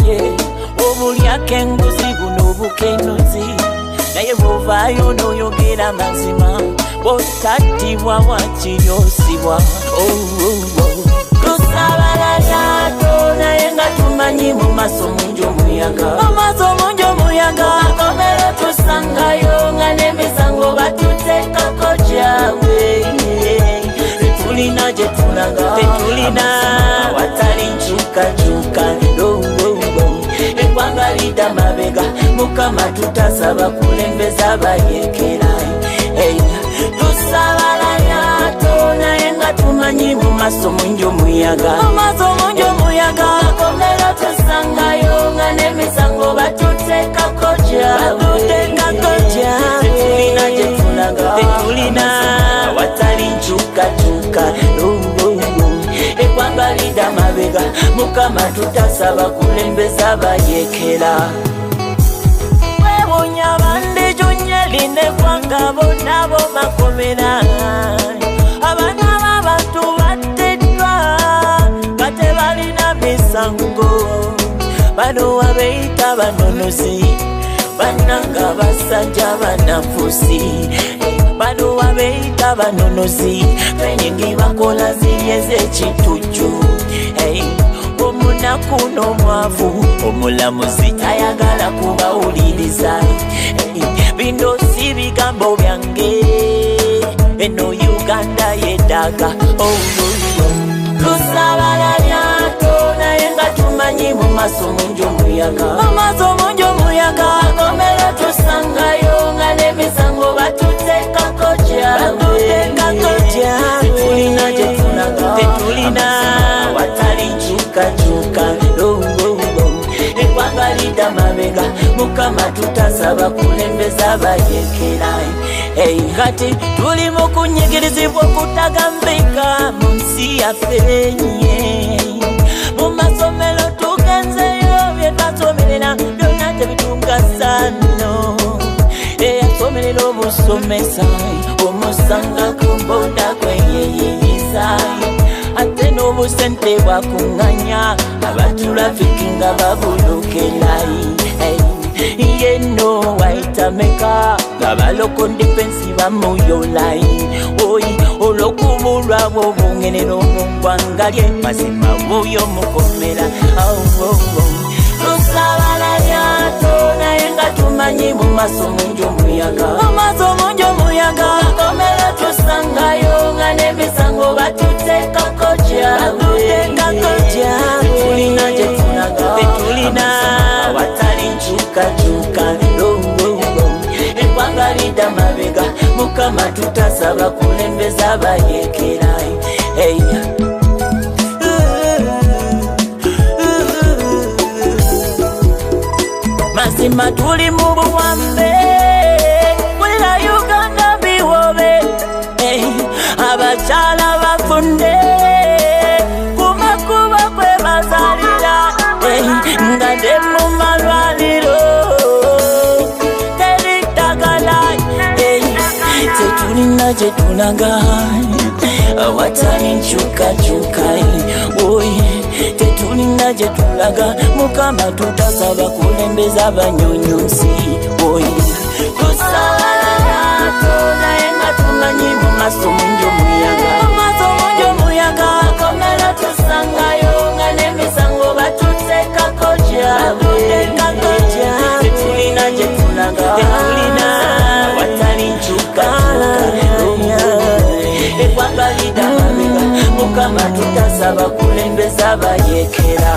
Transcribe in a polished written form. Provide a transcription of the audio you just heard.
ye obulyako enguzi buno obukenuzi naye bwovaayo n'oyogera mazima bw'otattibwa wakiryosibwa tusabala lyato naye nga tumanyi mu maaso mungi omuyaga akomero tusangayo nga n'emisango batuteekako gyawe tetulina gye tulaga tetulina watali nkyukakyuka eggwanga lidda mabega mukama tutasaba kulembeza abayeekera tusabala lyato naye nga tumanyi mu maaso mungi omuyaga akomero tusangayo nga n'emisango batuteekako gyawe tetulina gye tulaga tetulina watali nkyukakyuka eggwanga lidda mabega mukama tutasaba kulembeza abayeekera webunya bandijunya lineggwanga bonabo makomera abaana b'abantu batteddwa nga tebalina misango bano abeeyita banonozi bannanga basajja banafusi bano abeeyita banonozi trainingi bakola ziri ez'ekitujju omunaku n'omwavu omulamuzi tayagala kubawuliriza bino si bigambo byange eno Uganda yeddaaga tusabala lyato naye nga tumanyi mu maaso mungi omuyaga akomero tusangayo nga n'emisango batuteekako gyawe tetulina gye tulaga tetulina watali nkyukakyuka eggwanga lidda mabega mukama tutasaba kulembeza abayeekera kati tuli mu kunyigirizibwa okutagambika mu nsi yaffe mu masomero tugenzeyo bye twasomerera byonna tebitugasa nno eyasomerera obusomesa omusanga ku mboda kweyeyiyiza ate n'obusente bwakuŋŋanya abatulafiki nga babulukelayi yeno waitameka gabaloko ndifensi bamuyolayi oyi olw'okubulwa bw'obungenero mu ggwanga lye mazima bw'oyo mukomera tusabala lyato naye nga tumanyi mu maaso mungi omuyaga akomero tusangayo nga n'emisango batuteekako gyawe tetulina gye tulaga tetulina watali nkyukakyuka eggwanga lidda mabega mukama tutasaba kulembeza abayeekera mazima tuli mu buwambe wera Uganda biwobe abakyala bafunde kumakuba kwe bazalira nga nde mu malwaliro teridagala tetulina gye tulaga awatali nkyukakyuka tetulina gye tulaga mukama tutasaba kulembeza abanyonyozi tusabala lyato naye nga tumanyi mu maaso mungi omuyaga akomero tusangayo nga n'emisango batuteekako gyawe tetulina gye tulaga tetulina watali nkyukakyuka eggwanga lidda mabega mukama tutasaba kulembeza abayeekera